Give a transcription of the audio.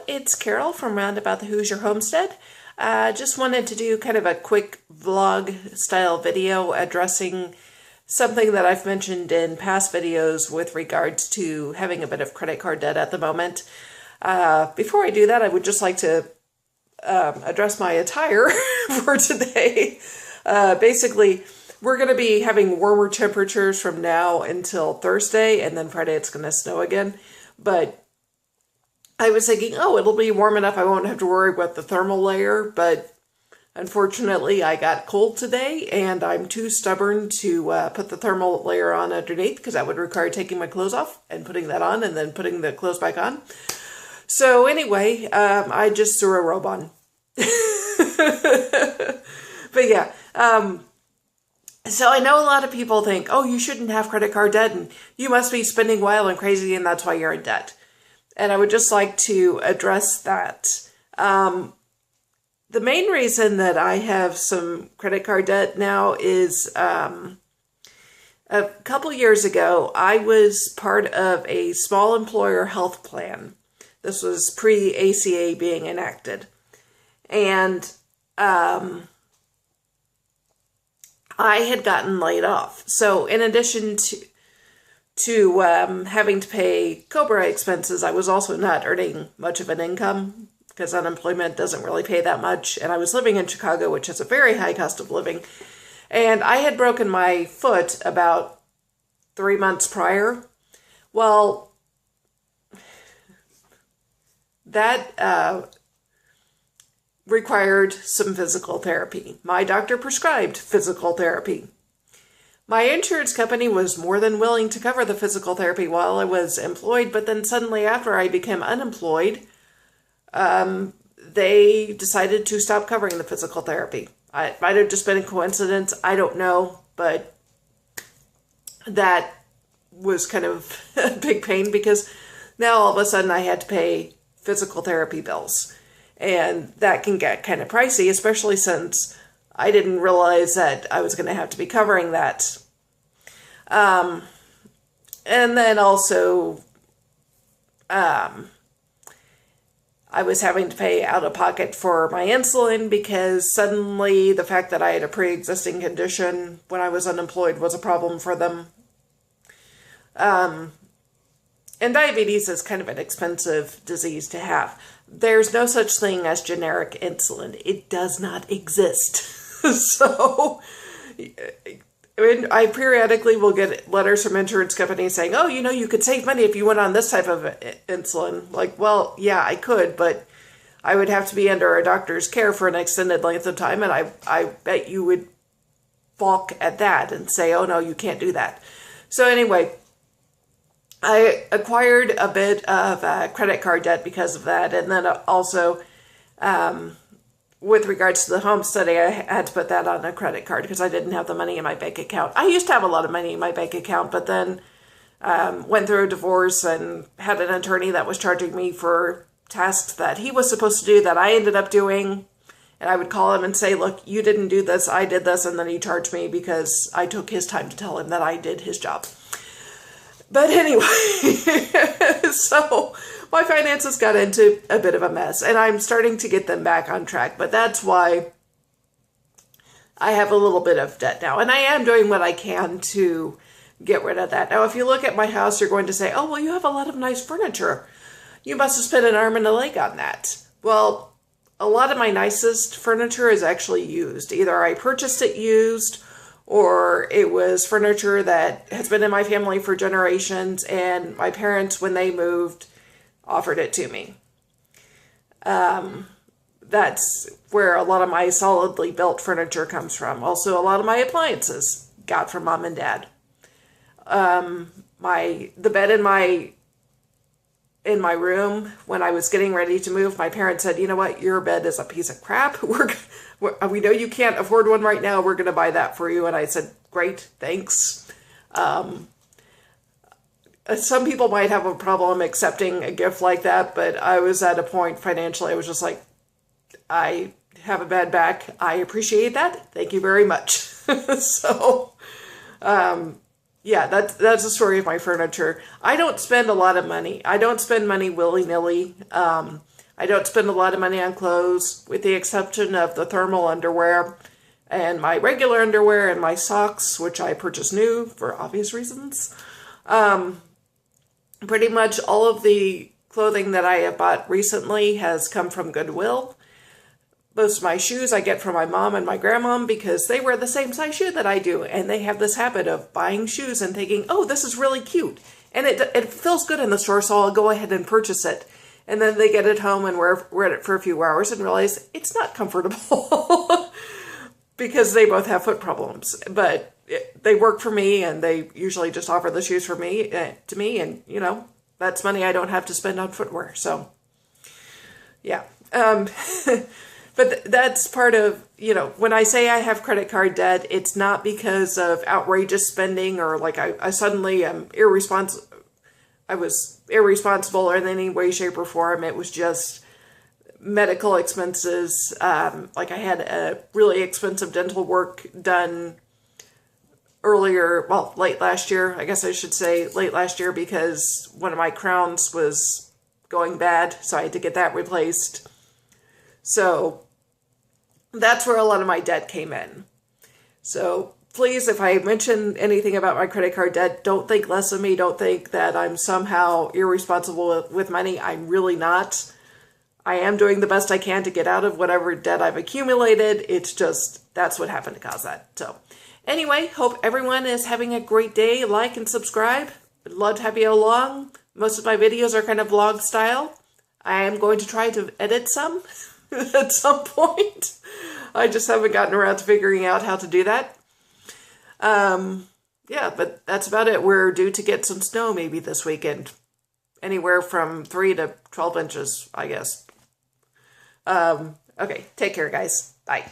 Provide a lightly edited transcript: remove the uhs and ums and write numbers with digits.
it's Carol from Roundabout the Hoosier Homestead. Just wanted to do kind of a quick vlog style video addressing something that I've mentioned in past videos with regards to having a bit of credit card debt at the moment. Before I do that, I would just like to address my attire for today. Basically, we're going to be having warmer temperatures from now until Thursday, and then Friday it's going to snow again. But I was thinking, oh, it'll be warm enough, I won't have to worry about the thermal layer, but unfortunately I got cold today, and I'm too stubborn to put the thermal layer on underneath, because that would require taking my clothes off and putting that on, and then putting the clothes back on. So anyway, I just threw a robe on. But yeah, so I know a lot of people think, oh, you shouldn't have credit card debt, and you must be spending wild and crazy, and that's why you're in debt. And I would just like to address that. The main reason that I have some credit card debt now is a couple years ago, I was part of a small employer health plan. This was pre-ACA being enacted. And I had gotten laid off. So in addition to having to pay COBRA expenses, I was also not earning much of an income because unemployment doesn't really pay that much. And I was living in Chicago, which has a very high cost of living. And I had broken my foot about 3 months prior. Well, that required some physical therapy. My doctor prescribed physical therapy. My insurance company was more than willing to cover the physical therapy while I was employed, but then suddenly after I became unemployed, they decided to stop covering the physical therapy. It might have just been a coincidence, I don't know, but that was kind of a big pain because now all of a sudden I had to pay physical therapy bills. And that can get kind of pricey, especially since I didn't realize that I was going to have to be covering that. And then also, I was having to pay out of pocket for my insulin because suddenly the fact that I had a pre-existing condition when I was unemployed was a problem for them. And diabetes is kind of an expensive disease to have. There's no such thing as generic insulin. It does not exist. So I periodically will get letters from insurance companies saying, oh, you could save money if you went on this type of insulin. Like, well, yeah, I could, but I would have to be under a doctor's care for an extended length of time. And I bet you would balk at that and say, oh, no, you can't do that. So anyway, I acquired a bit of credit card debt because of that. And then also, with regards to the homestead, I had to put that on a credit card because I didn't have the money in my bank account. I used to have a lot of money in my bank account, but then went through a divorce and had an attorney that was charging me for tasks that he was supposed to do that I ended up doing. And I would call him and say, look, you didn't do this, I did this. And then he charged me because I took his time to tell him that I did his job. But anyway, so my finances got into a bit of a mess, and I'm starting to get them back on track. But that's why I have a little bit of debt now, and I am doing what I can to get rid of that. Now, if you look at my house, you're going to say, oh, well, you have a lot of nice furniture. You must have spent an arm and a leg on that. Well, a lot of my nicest furniture is actually used. Either I purchased it used, or it was furniture that has been in my family for generations, and my parents, when they moved, offered it to me. That's where a lot of my solidly built furniture comes from. Also, a lot of my appliances got from mom and dad. The bed in my room, when I was getting ready to move, my parents said, you know what, your bed is a piece of crap. We know you can't afford one right now. We're going to buy that for you. And I said, great, thanks. Some people might have a problem accepting a gift like that, but I was at a point financially, I was just like, I have a bad back. I appreciate that. Thank you very much. So, yeah, that's the story of my furniture. I don't spend a lot of money. I don't spend money willy-nilly. I don't spend a lot of money on clothes, with the exception of the thermal underwear and my regular underwear and my socks, which I purchase new for obvious reasons. Pretty much all of the clothing that I have bought recently has come from Goodwill. Most of my shoes I get from my mom and my grandmom because they wear the same size shoe that I do, and they have this habit of buying shoes and thinking, oh, this is really cute. And it feels good in the store, so I'll go ahead and purchase it. And then they get it home and wear it for a few hours and realize it's not comfortable because they both have foot problems. But they work for me, and they usually just offer the shoes for me to me, and you know, that's money I don't have to spend on footwear. So yeah. But that's part of, you know, when I say I have credit card debt, it's not because of outrageous spending or like I suddenly am irresponsible. I was irresponsible in any way, shape, or form. It was just medical expenses. Like I had a really expensive dental work done earlier, well, late last year. I guess I should say late last year because one of my crowns was going bad, so I had to get that replaced. So that's where a lot of my debt came in. So please, if I mention anything about my credit card debt, don't think less of me. Don't think that I'm somehow irresponsible with money. I'm really not. I am doing the best I can to get out of whatever debt I've accumulated. It's just, that's what happened to cause that. So anyway, hope everyone is having a great day. Like and subscribe. I'd love to have you along. Most of my videos are kind of vlog style. I am going to try to edit some at some point. I just haven't gotten around to figuring out how to do that. Yeah, but that's about it. We're due to get some snow maybe this weekend. Anywhere from 3 to 12 inches, I guess. Okay, take care, guys. Bye.